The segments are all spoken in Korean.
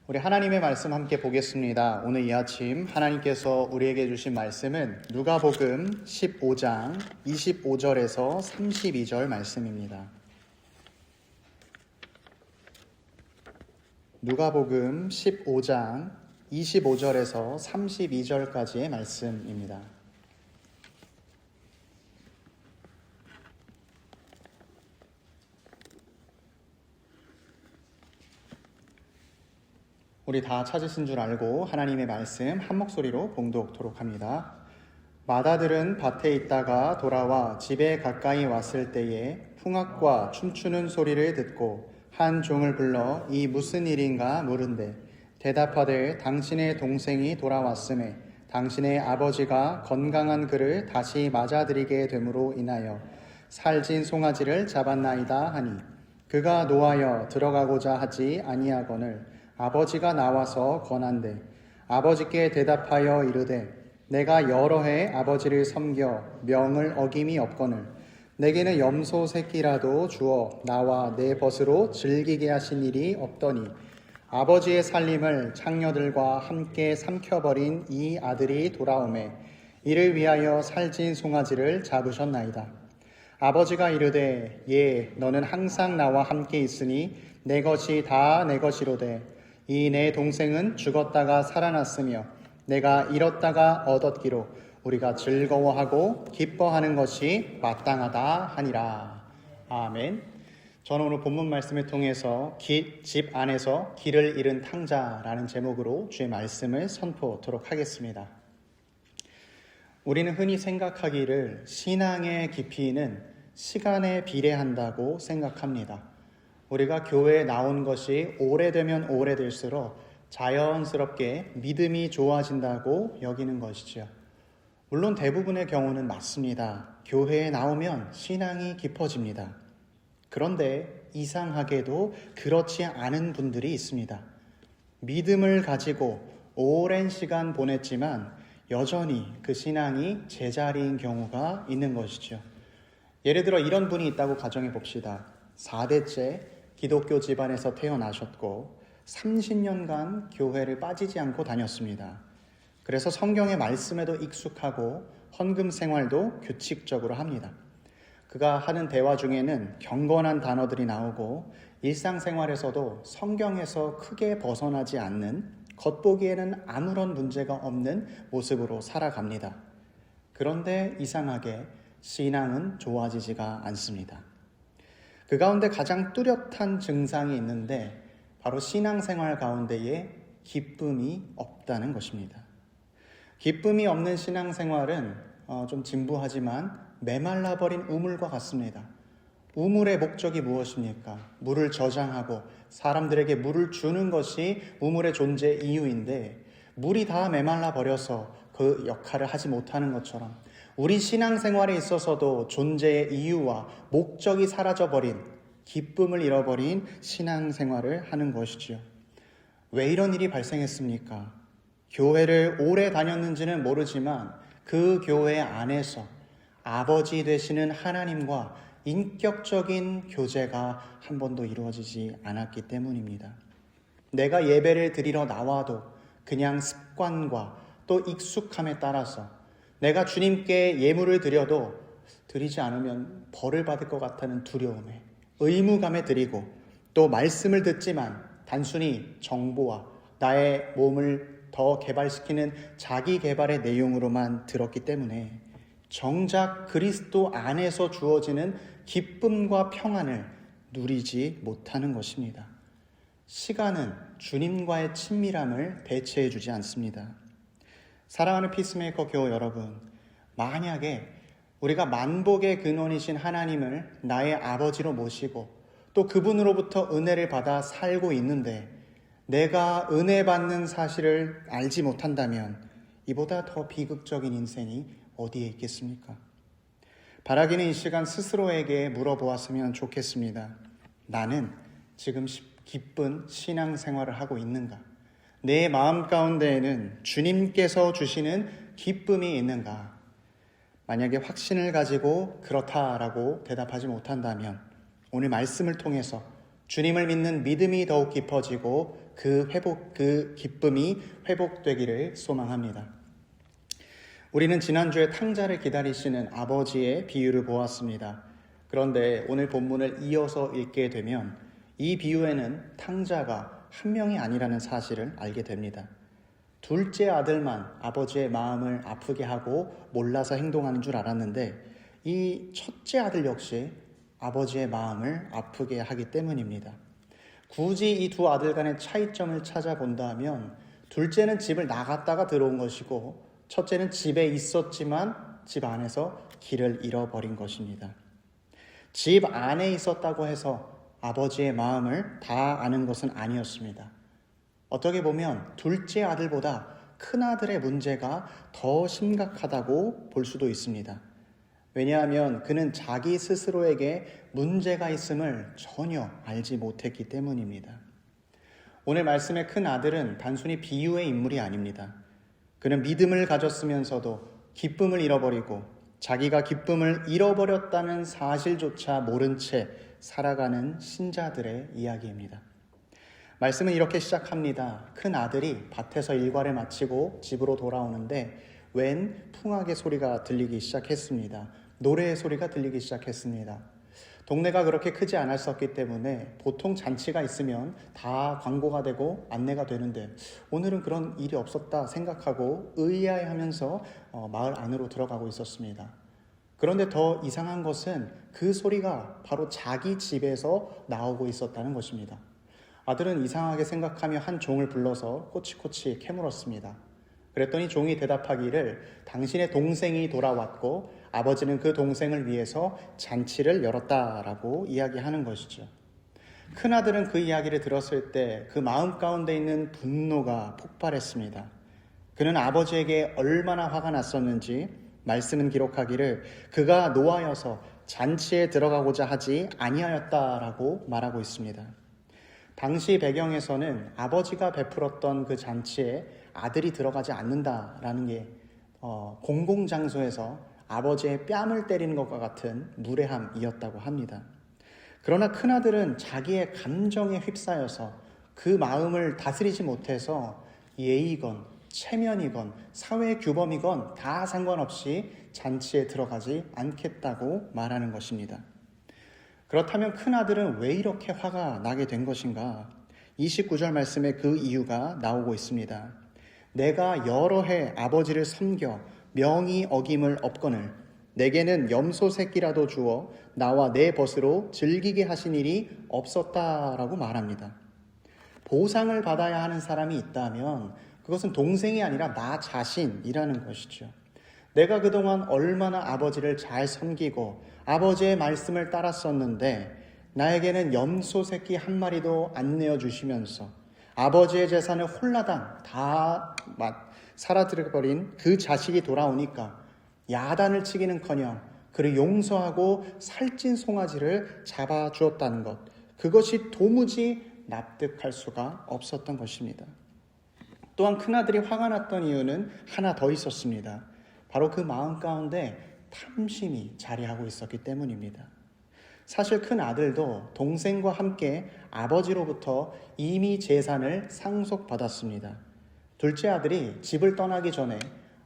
우리 하나님의 말씀 함께 보겠습니다. 오늘 이 아침 하나님께서 우리에게 주신 말씀은 누가복음 15장 25절에서 32절 말씀입니다. 누가복음 15장 25절에서 32절까지의 말씀입니다. 우리 다 찾으신 줄 알고 하나님의 말씀 한 목소리로 봉독토록 합니다. 마다들은 밭에 있다가 돌아와 집에 가까이 왔을 때에 풍악과 춤추는 소리를 듣고 한 종을 불러 이 무슨 일인가 물은데 대답하되 당신의 동생이 돌아왔음에 당신의 아버지가 건강한 그를 다시 맞아들이게 됨으로 인하여 살진 송아지를 잡았나이다 하니 그가 노하여 들어가고자 하지 아니하거늘 아버지가 나와서 권한대 아버지께 대답하여 이르되 내가 여러 해 아버지를 섬겨 명을 어김이 없거늘 내게는 염소 새끼라도 주어 나와 내 벗으로 즐기게 하신 일이 없더니 아버지의 살림을 창녀들과 함께 삼켜버린 이 아들이 돌아오매 이를 위하여 살진 송아지를 잡으셨나이다. 아버지가 이르되 예 너는 항상 나와 함께 있으니 내 것이 다 내 것이로되 이 내 동생은 죽었다가 살아났으며 내가 잃었다가 얻었기로 우리가 즐거워하고 기뻐하는 것이 마땅하다 하니라. 아멘. 저는 오늘 본문 말씀을 통해서 집 안에서 길을 잃은 탕자라는 제목으로 주의 말씀을 선포하도록 하겠습니다. 우리는 흔히 생각하기를 신앙의 깊이는 시간에 비례한다고 생각합니다. 우리가 교회에 나온 것이 오래되면 오래될수록 자연스럽게 믿음이 좋아진다고 여기는 것이죠. 물론 대부분의 경우는 맞습니다. 교회에 나오면 신앙이 깊어집니다. 그런데 이상하게도 그렇지 않은 분들이 있습니다. 믿음을 가지고 오랜 시간 보냈지만 여전히 그 신앙이 제자리인 경우가 있는 것이죠. 예를 들어 이런 분이 있다고 가정해 봅시다. 4대째 기독교 집안에서 태어나셨고 30년간 교회를 빠지지 않고 다녔습니다. 그래서 성경의 말씀에도 익숙하고 헌금 생활도 규칙적으로 합니다. 그가 하는 대화 중에는 경건한 단어들이 나오고 일상생활에서도 성경에서 크게 벗어나지 않는 겉보기에는 아무런 문제가 없는 모습으로 살아갑니다. 그런데 이상하게 신앙은 좋아지지가 않습니다. 그 가운데 가장 뚜렷한 증상이 있는데 바로 신앙생활 가운데에 기쁨이 없다는 것입니다. 기쁨이 없는 신앙생활은 좀 진부하지만 메말라버린 우물과 같습니다. 우물의 목적이 무엇입니까? 물을 저장하고 사람들에게 물을 주는 것이 우물의 존재 이유인데 물이 다 메말라 버려서 그 역할을 하지 못하는 것처럼 우리 신앙생활에 있어서도 존재의 이유와 목적이 사라져버린 기쁨을 잃어버린 신앙생활을 하는 것이지요. 왜 이런 일이 발생했습니까? 교회를 오래 다녔는지는 모르지만 그 교회 안에서 아버지 되시는 하나님과 인격적인 교제가 한 번도 이루어지지 않았기 때문입니다. 내가 예배를 드리러 나와도 그냥 습관과 또 익숙함에 따라서 내가 주님께 예물을 드려도 드리지 않으면 벌을 받을 것 같다는 두려움에 의무감에 드리고 또 말씀을 듣지만 단순히 정보와 나의 몸을 더 개발시키는 자기 개발의 내용으로만 들었기 때문에 정작 그리스도 안에서 주어지는 기쁨과 평안을 누리지 못하는 것입니다. 시간은 주님과의 친밀함을 대체해 주지 않습니다. 사랑하는 피스메이커 교우 여러분, 만약에 우리가 만복의 근원이신 하나님을 나의 아버지로 모시고 또 그분으로부터 은혜를 받아 살고 있는데 내가 은혜 받는 사실을 알지 못한다면 이보다 더 비극적인 인생이 어디에 있겠습니까? 바라기는 이 시간 스스로에게 물어보았으면 좋겠습니다. 나는 지금 기쁜 신앙생활을 하고 있는가? 내 마음 가운데에는 주님께서 주시는 기쁨이 있는가? 만약에 확신을 가지고 그렇다라고 대답하지 못한다면 오늘 말씀을 통해서 주님을 믿는 믿음이 더욱 깊어지고 그 기쁨이 회복되기를 소망합니다. 우리는 지난주에 탕자를 기다리시는 아버지의 비유를 보았습니다. 그런데 오늘 본문을 이어서 읽게 되면 이 비유에는 탕자가 한 명이 아니라는 사실을 알게 됩니다. 둘째 아들만 아버지의 마음을 아프게 하고 몰라서 행동하는 줄 알았는데 이 첫째 아들 역시 아버지의 마음을 아프게 하기 때문입니다. 굳이 이 두 아들 간의 차이점을 찾아본다면 둘째는 집을 나갔다가 들어온 것이고 첫째는 집에 있었지만 집 안에서 길을 잃어버린 것입니다. 집 안에 있었다고 해서 아버지의 마음을 다 아는 것은 아니었습니다. 어떻게 보면 둘째 아들보다 큰 아들의 문제가 더 심각하다고 볼 수도 있습니다. 왜냐하면 그는 자기 스스로에게 문제가 있음을 전혀 알지 못했기 때문입니다. 오늘 말씀의 큰 아들은 단순히 비유의 인물이 아닙니다. 그는 믿음을 가졌으면서도 기쁨을 잃어버리고 자기가 기쁨을 잃어버렸다는 사실조차 모른 채 살아가는 신자들의 이야기입니다. 말씀은 이렇게 시작합니다. 큰 아들이 밭에서 일과를 마치고 집으로 돌아오는데 웬 풍악의 소리가 들리기 시작했습니다. 노래의 소리가 들리기 시작했습니다. 동네가 그렇게 크지 않았었기 때문에 보통 잔치가 있으면 다 광고가 되고 안내가 되는데 오늘은 그런 일이 없었다 생각하고 의아해하면서 마을 안으로 들어가고 있었습니다. 그런데 더 이상한 것은 그 소리가 바로 자기 집에서 나오고 있었다는 것입니다. 아들은 이상하게 생각하며 한 종을 불러서 꼬치꼬치 캐물었습니다. 그랬더니 종이 대답하기를 당신의 동생이 돌아왔고 아버지는 그 동생을 위해서 잔치를 열었다라고 이야기하는 것이죠. 큰아들은 그 이야기를 들었을 때 그 마음 가운데 있는 분노가 폭발했습니다. 그는 아버지에게 얼마나 화가 났었는지 말씀은 기록하기를 그가 노하여서 잔치에 들어가고자 하지 아니하였다라고 말하고 있습니다. 당시 배경에서는 아버지가 베풀었던 그 잔치에 아들이 들어가지 않는다라는 게 공공장소에서 아버지의 뺨을 때리는 것과 같은 무례함이었다고 합니다. 그러나 큰아들은 자기의 감정에 휩싸여서 그 마음을 다스리지 못해서 예의건 체면이건 사회 규범이건 다 상관없이 잔치에 들어가지 않겠다고 말하는 것입니다. 그렇다면 큰아들은 왜 이렇게 화가 나게 된 것인가? 29절 말씀에 그 이유가 나오고 있습니다. 내가 여러 해 아버지를 섬겨 명의 어김을 없거늘 내게는 염소 새끼라도 주어 나와 내 벗으로 즐기게 하신 일이 없었다라고 말합니다. 보상을 받아야 하는 사람이 있다면 그것은 동생이 아니라 나 자신이라는 것이죠. 내가 그동안 얼마나 아버지를 잘 섬기고 아버지의 말씀을 따랐었는데 나에게는 염소 새끼 한 마리도 안 내어주시면서 아버지의 재산을 홀라당 다 사라뜨려버린 그 자식이 돌아오니까 야단을 치기는커녕 그를 용서하고 살찐 송아지를 잡아주었다는 것, 그것이 도무지 납득할 수가 없었던 것입니다. 또한 큰아들이 화가 났던 이유는 하나 더 있었습니다. 바로 그 마음 가운데 탐심이 자리하고 있었기 때문입니다. 사실 큰 아들도 동생과 함께 아버지로부터 이미 재산을 상속받았습니다. 둘째 아들이 집을 떠나기 전에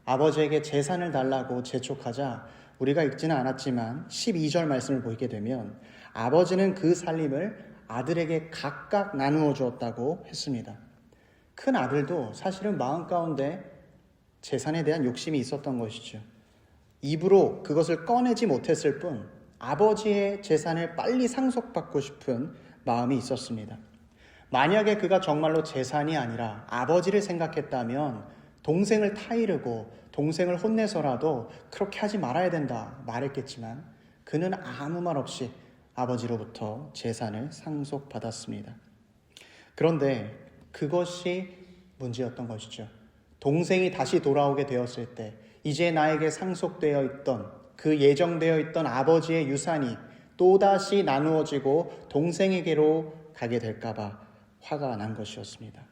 아버지에게 재산을 달라고 재촉하자 우리가 읽지는 않았지만 12절 말씀을 보게 되면 아버지는 그 살림을 아들에게 각각 나누어 주었다고 했습니다. 큰 아들도 사실은 마음 가운데 재산에 대한 욕심이 있었던 것이죠. 입으로 그것을 꺼내지 못했을 뿐 아버지의 재산을 빨리 상속받고 싶은 마음이 있었습니다. 만약에 그가 정말로 재산이 아니라 아버지를 생각했다면 동생을 타이르고 동생을 혼내서라도 그렇게 하지 말아야 된다 말했겠지만 그는 아무 말 없이 아버지로부터 재산을 상속받았습니다. 그런데 그것이 문제였던 것이죠. 동생이 다시 돌아오게 되었을 때 이제 나에게 상속되어 있던 그 예정되어 있던 아버지의 유산이 또다시 나누어지고 동생에게로 가게 될까봐 화가 난 것이었습니다.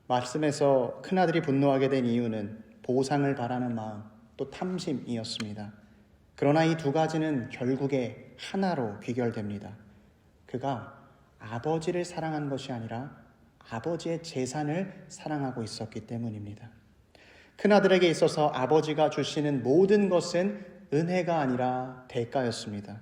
말씀에서 큰아들이 분노하게 된 이유는 보상을 바라는 마음, 또 탐심이었습니다. 그러나 이 두 가지는 결국에 하나로 귀결됩니다. 그가 아버지를 사랑한 것이 아니라 아버지의 재산을 사랑하고 있었기 때문입니다. 큰아들에게 있어서 아버지가 주시는 모든 것은 은혜가 아니라 대가였습니다.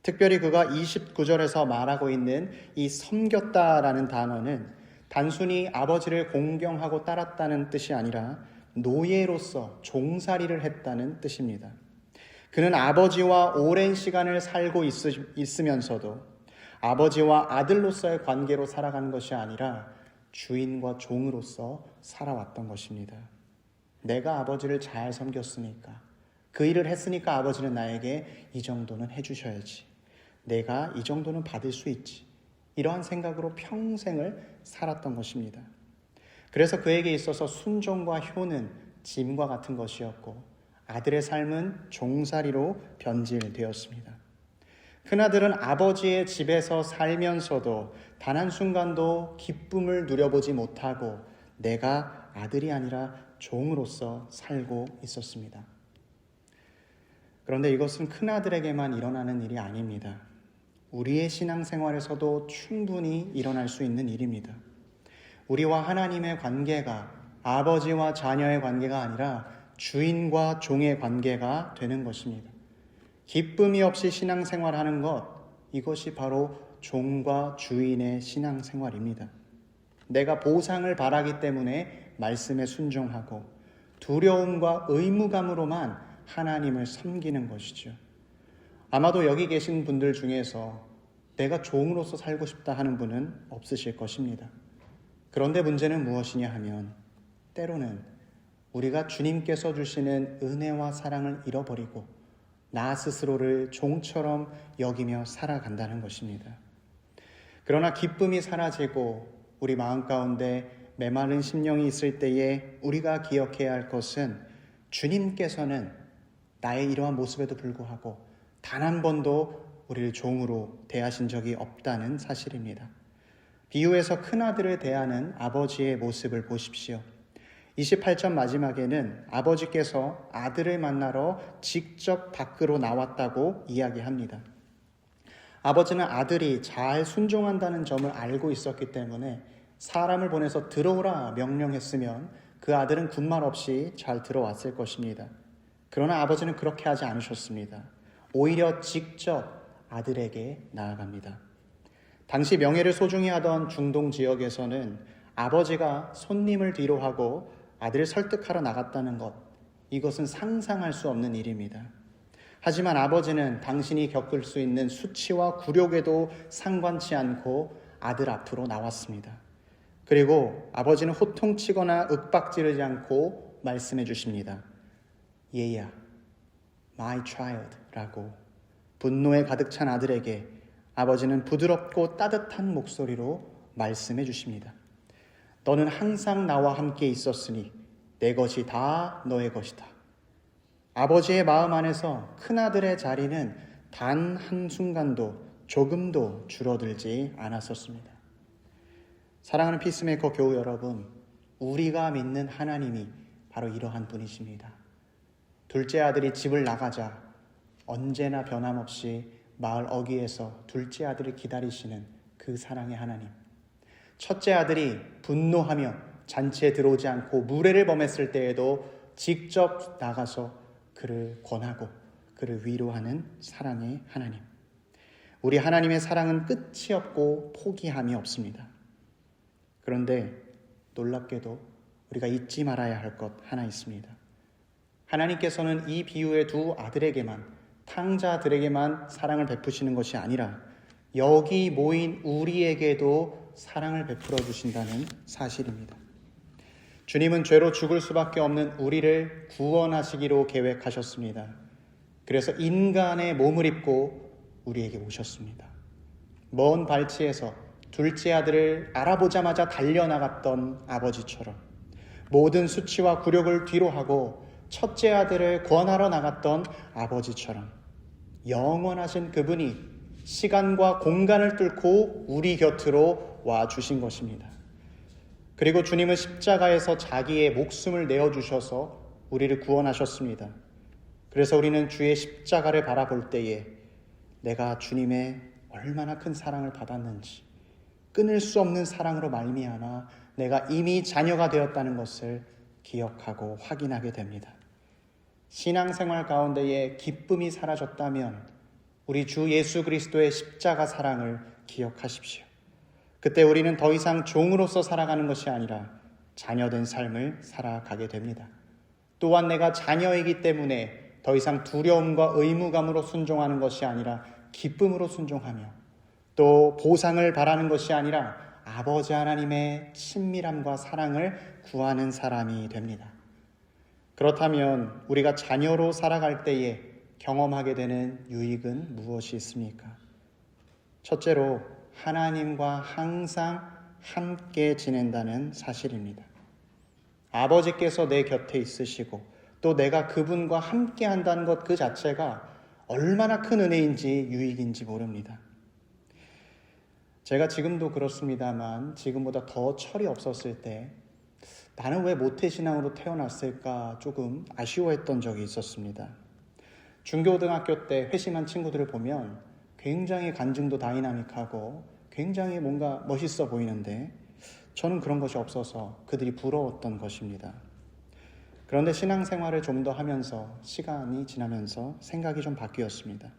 특별히 그가 29절에서 말하고 있는 이 섬겼다라는 단어는 단순히 아버지를 공경하고 따랐다는 뜻이 아니라 노예로서 종살이를 했다는 뜻입니다. 그는 아버지와 오랜 시간을 살고 있으면서도 아버지와 아들로서의 관계로 살아가는 것이 아니라 주인과 종으로서 살아왔던 것입니다. 내가 아버지를 잘 섬겼으니까, 그 일을 했으니까 아버지는 나에게 이 정도는 해주셔야지, 내가 이 정도는 받을 수 있지, 이러한 생각으로 평생을 살았던 것입니다. 그래서 그에게 있어서 순종과 효는 짐과 같은 것이었고 아들의 삶은 종살이로 변질되었습니다. 큰아들은 아버지의 집에서 살면서도 단 한순간도 기쁨을 누려보지 못하고 내가 아들이 아니라 종으로서 살고 있었습니다. 그런데 이것은 큰아들에게만 일어나는 일이 아닙니다. 우리의 신앙생활에서도 충분히 일어날 수 있는 일입니다. 우리와 하나님의 관계가 아버지와 자녀의 관계가 아니라 주인과 종의 관계가 되는 것입니다. 기쁨이 없이 신앙생활하는 것, 이것이 바로 종과 주인의 신앙생활입니다. 내가 보상을 바라기 때문에 말씀에 순종하고 두려움과 의무감으로만 하나님을 섬기는 것이죠. 아마도 여기 계신 분들 중에서 내가 종으로서 살고 싶다 하는 분은 없으실 것입니다. 그런데 문제는 무엇이냐 하면 때로는 우리가 주님께서 주시는 은혜와 사랑을 잃어버리고 나 스스로를 종처럼 여기며 살아간다는 것입니다. 그러나 기쁨이 사라지고 우리 마음 가운데 메마른 심령이 있을 때에 우리가 기억해야 할 것은 주님께서는 나의 이러한 모습에도 불구하고 단 한 번도 우리를 종으로 대하신 적이 없다는 사실입니다. 비유에서 큰아들을 대하는 아버지의 모습을 보십시오. 28절 마지막에는 아버지께서 아들을 만나러 직접 밖으로 나왔다고 이야기합니다. 아버지는 아들이 잘 순종한다는 점을 알고 있었기 때문에 사람을 보내서 들어오라 명령했으면 그 아들은 군말 없이 잘 들어왔을 것입니다. 그러나 아버지는 그렇게 하지 않으셨습니다. 오히려 직접 아들에게 나아갑니다. 당시 명예를 소중히 하던 중동 지역에서는 아버지가 손님을 뒤로 하고 아들을 설득하러 나갔다는 것, 이것은 상상할 수 없는 일입니다. 하지만 아버지는 당신이 겪을 수 있는 수치와 굴욕에도 상관치 않고 아들 앞으로 나왔습니다. 그리고 아버지는 호통치거나 윽박지르지 않고 말씀해 주십니다. 얘야, my child 라고 분노에 가득 찬 아들에게 아버지는 부드럽고 따뜻한 목소리로 말씀해 주십니다. 너는 항상 나와 함께 있었으니 내 것이 다 너의 것이다. 아버지의 마음 안에서 큰아들의 자리는 단 한순간도 조금도 줄어들지 않았었습니다. 사랑하는 피스메이커 교우 여러분, 우리가 믿는 하나님이 바로 이러한 분이십니다. 둘째 아들이 집을 나가자 언제나 변함없이 마을 어귀에서 둘째 아들을 기다리시는 그 사랑의 하나님. 첫째 아들이 분노하며 잔치에 들어오지 않고 무례를 범했을 때에도 직접 나가서 그를 권하고 그를 위로하는 사랑의 하나님. 우리 하나님의 사랑은 끝이 없고 포기함이 없습니다. 그런데 놀랍게도 우리가 잊지 말아야 할 것 하나 있습니다. 하나님께서는 이 비유의 두 아들에게만, 탕자들에게만 사랑을 베푸시는 것이 아니라 여기 모인 우리에게도 사랑을 베풀어 주신다는 사실입니다. 주님은 죄로 죽을 수밖에 없는 우리를 구원하시기로 계획하셨습니다. 그래서 인간의 몸을 입고 우리에게 오셨습니다. 먼 발치에서 둘째 아들을 알아보자마자 달려나갔던 아버지처럼 모든 수치와 굴욕을 뒤로하고 첫째 아들을 권하러 나갔던 아버지처럼 영원하신 그분이 시간과 공간을 뚫고 우리 곁으로 와주신 것입니다. 그리고 주님은 십자가에서 자기의 목숨을 내어주셔서 우리를 구원하셨습니다. 그래서 우리는 주의 십자가를 바라볼 때에 내가 주님의 얼마나 큰 사랑을 받았는지, 끊을 수 없는 사랑으로 말미암아 내가 이미 자녀가 되었다는 것을 기억하고 확인하게 됩니다. 신앙생활 가운데에 기쁨이 사라졌다면 우리 주 예수 그리스도의 십자가 사랑을 기억하십시오. 그때 우리는 더 이상 종으로서 살아가는 것이 아니라 자녀된 삶을 살아가게 됩니다. 또한 내가 자녀이기 때문에 더 이상 두려움과 의무감으로 순종하는 것이 아니라 기쁨으로 순종하며, 또 보상을 바라는 것이 아니라 아버지 하나님의 친밀함과 사랑을 구하는 사람이 됩니다. 그렇다면 우리가 자녀로 살아갈 때에 경험하게 되는 유익은 무엇이 있습니까? 첫째로 하나님과 항상 함께 지낸다는 사실입니다. 아버지께서 내 곁에 있으시고 또 내가 그분과 함께 한다는 것 그 자체가 얼마나 큰 은혜인지 유익인지 모릅니다. 제가 지금도 그렇습니다만 지금보다 더 철이 없었을 때 나는 왜 모태신앙으로 태어났을까 조금 아쉬워했던 적이 있었습니다. 중고등학교 때 회심한 친구들을 보면 굉장히 간증도 다이나믹하고 굉장히 뭔가 멋있어 보이는데 저는 그런 것이 없어서 그들이 부러웠던 것입니다. 그런데 신앙생활을 좀 더 하면서 시간이 지나면서 생각이 좀 바뀌었습니다.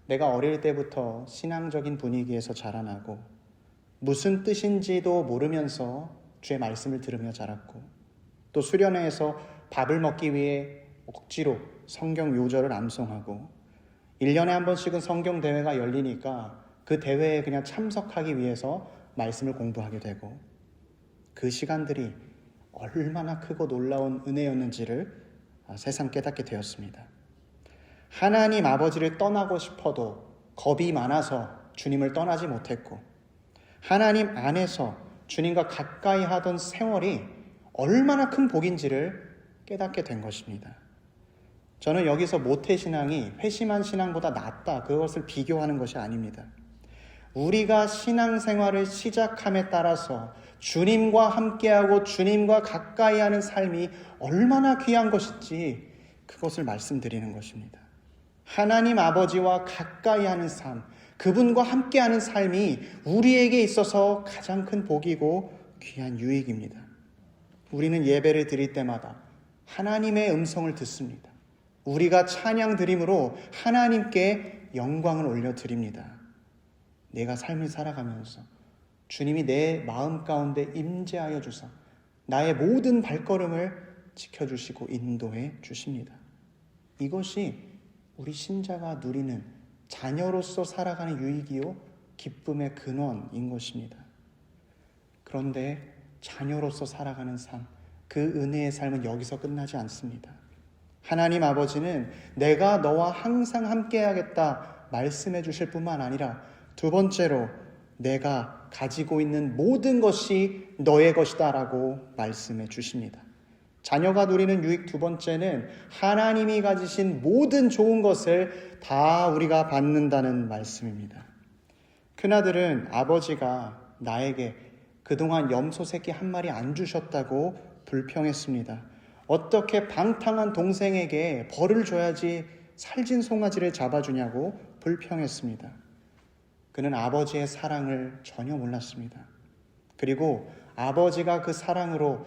내가 어릴 때부터 신앙적인 분위기에서 자라나고 무슨 뜻인지도 모르면서 주의 말씀을 들으며 자랐고, 또 수련회에서 밥을 먹기 위해 억지로 성경 요절을 암송하고 1년에 한 번씩은 성경 대회가 열리니까 그 대회에 그냥 참석하기 위해서 말씀을 공부하게 되고, 그 시간들이 얼마나 크고 놀라운 은혜였는지를 새삼 깨닫게 되었습니다. 하나님 아버지를 떠나고 싶어도 겁이 많아서 주님을 떠나지 못했고, 하나님 안에서 주님과 가까이 하던 세월이 얼마나 큰 복인지를 깨닫게 된 것입니다. 저는 여기서 모태신앙이 회심한 신앙보다 낫다, 그것을 비교하는 것이 아닙니다. 우리가 신앙생활을 시작함에 따라서 주님과 함께하고 주님과 가까이 하는 삶이 얼마나 귀한 것인지 그것을 말씀드리는 것입니다. 하나님 아버지와 가까이 하는 삶, 그분과 함께하는 삶이 우리에게 있어서 가장 큰 복이고 귀한 유익입니다. 우리는 예배를 드릴 때마다 하나님의 음성을 듣습니다. 우리가 찬양 드림으로 하나님께 영광을 올려드립니다. 내가 삶을 살아가면서 주님이 내 마음 가운데 임재하여 주사 나의 모든 발걸음을 지켜주시고 인도해 주십니다. 이것이 우리 신자가 누리는 자녀로서 살아가는 유익이요 기쁨의 근원인 것입니다. 그런데 자녀로서 살아가는 삶, 그 은혜의 삶은 여기서 끝나지 않습니다. 하나님 아버지는 내가 너와 항상 함께하겠다 말씀해 주실 뿐만 아니라 두 번째로 내가 가지고 있는 모든 것이 너의 것이다 라고 말씀해 주십니다. 자녀가 누리는 유익 두 번째는 하나님이 가지신 모든 좋은 것을 다 우리가 받는다는 말씀입니다. 큰아들은 아버지가 나에게 그동안 염소 새끼 한 마리 안 주셨다고 불평했습니다. 어떻게 방탕한 동생에게 벌을 줘야지 살진 송아지를 잡아주냐고 불평했습니다. 그는 아버지의 사랑을 전혀 몰랐습니다. 그리고 아버지가 그 사랑으로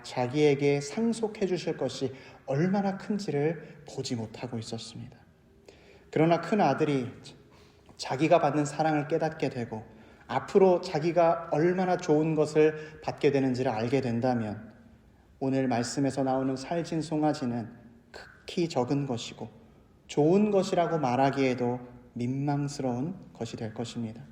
자기에게 상속해 주실 것이 얼마나 큰지를 보지 못하고 있었습니다. 그러나 큰 아들이 자기가 받는 사랑을 깨닫게 되고 앞으로 자기가 얼마나 좋은 것을 받게 되는지를 알게 된다면 오늘 말씀에서 나오는 살진 송아지는 극히 적은 것이고 좋은 것이라고 말하기에도 민망스러운 것이 될 것입니다.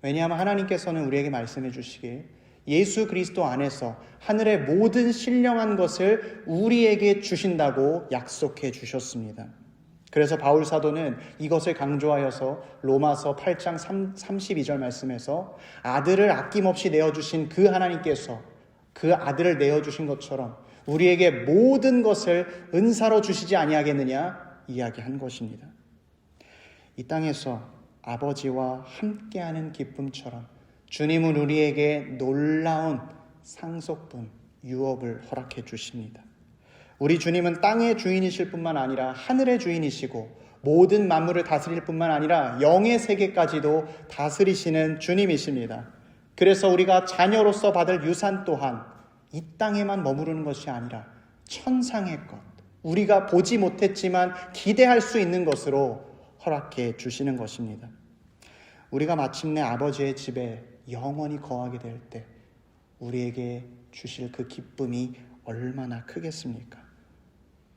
왜냐하면 하나님께서는 우리에게 말씀해 주시길 예수 그리스도 안에서 하늘의 모든 신령한 것을 우리에게 주신다고 약속해 주셨습니다. 그래서 바울 사도는 이것을 강조하여서 로마서 8장 32절 말씀에서 아들을 아낌없이 내어주신 그 하나님께서 그 아들을 내어주신 것처럼 우리에게 모든 것을 은사로 주시지 아니하겠느냐 이야기한 것입니다. 이 땅에서 아버지와 함께하는 기쁨처럼 주님은 우리에게 놀라운 상속분, 유업을 허락해 주십니다. 우리 주님은 땅의 주인이실 뿐만 아니라 하늘의 주인이시고 모든 만물을 다스릴 뿐만 아니라 영의 세계까지도 다스리시는 주님이십니다. 그래서 우리가 자녀로서 받을 유산 또한 이 땅에만 머무르는 것이 아니라 천상의 것, 우리가 보지 못했지만 기대할 수 있는 것으로 허락해 주시는 것입니다. 우리가 마침내 아버지의 집에 영원히 거하게 될 때 우리에게 주실 그 기쁨이 얼마나 크겠습니까?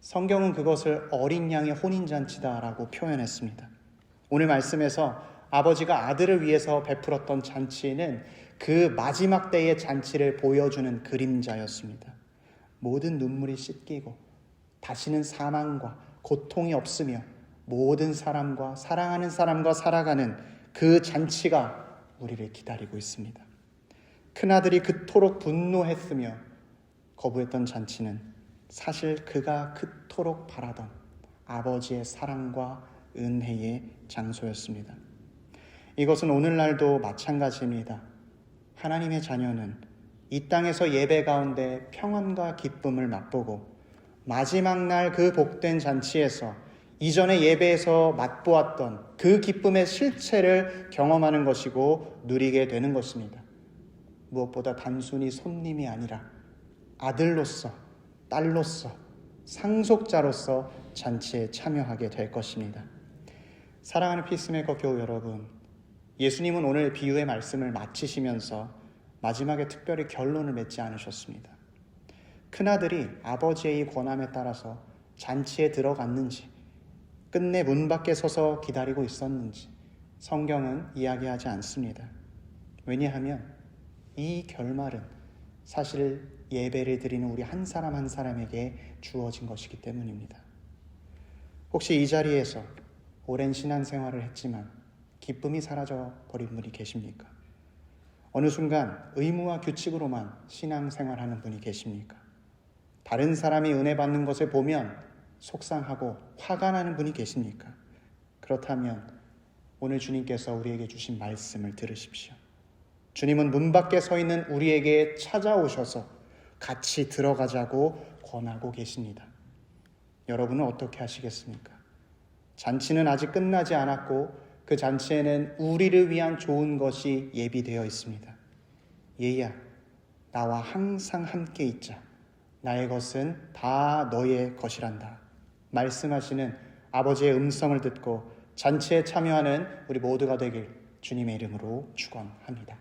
성경은 그것을 어린 양의 혼인잔치다라고 표현했습니다. 오늘 말씀에서 아버지가 아들을 위해서 베풀었던 잔치는 그 마지막 때의 잔치를 보여주는 그림자였습니다. 모든 눈물이 씻기고 다시는 사망과 고통이 없으며 모든 사람과 사랑하는 사람과 살아가는 그 잔치가 우리를 기다리고 있습니다. 큰아들이 그토록 분노했으며 거부했던 잔치는 사실 그가 그토록 바라던 아버지의 사랑과 은혜의 장소였습니다. 이것은 오늘날도 마찬가지입니다. 하나님의 자녀는 이 땅에서 예배 가운데 평안과 기쁨을 맛보고 마지막 날 그 복된 잔치에서 이전의 예배에서 맛보았던 그 기쁨의 실체를 경험하는 것이고 누리게 되는 것입니다. 무엇보다 단순히 손님이 아니라 아들로서, 딸로서, 상속자로서 잔치에 참여하게 될 것입니다. 사랑하는 피스메이커 교우 여러분, 예수님은 오늘 비유의 말씀을 마치시면서 마지막에 특별히 결론을 맺지 않으셨습니다. 큰아들이 아버지의 이 권함에 따라서 잔치에 들어갔는지 끝내 문 밖에 서서 기다리고 있었는지 성경은 이야기하지 않습니다. 왜냐하면 이 결말은 사실 예배를 드리는 우리 한 사람 한 사람에게 주어진 것이기 때문입니다. 혹시 이 자리에서 오랜 신앙생활을 했지만 기쁨이 사라져버린 분이 계십니까? 어느 순간 의무와 규칙으로만 신앙생활하는 분이 계십니까? 다른 사람이 은혜 받는 것을 보면 속상하고 화가 나는 분이 계십니까? 그렇다면 오늘 주님께서 우리에게 주신 말씀을 들으십시오. 주님은 문 밖에 서 있는 우리에게 찾아오셔서 같이 들어가자고 권하고 계십니다. 여러분은 어떻게 하시겠습니까? 잔치는 아직 끝나지 않았고 그 잔치에는 우리를 위한 좋은 것이 예비되어 있습니다. 얘야, 나와 항상 함께 있자. 나의 것은 다 너의 것이란다. 말씀하시는 아버지의 음성을 듣고 잔치에 참여하는 우리 모두가 되길 주님의 이름으로 축원합니다.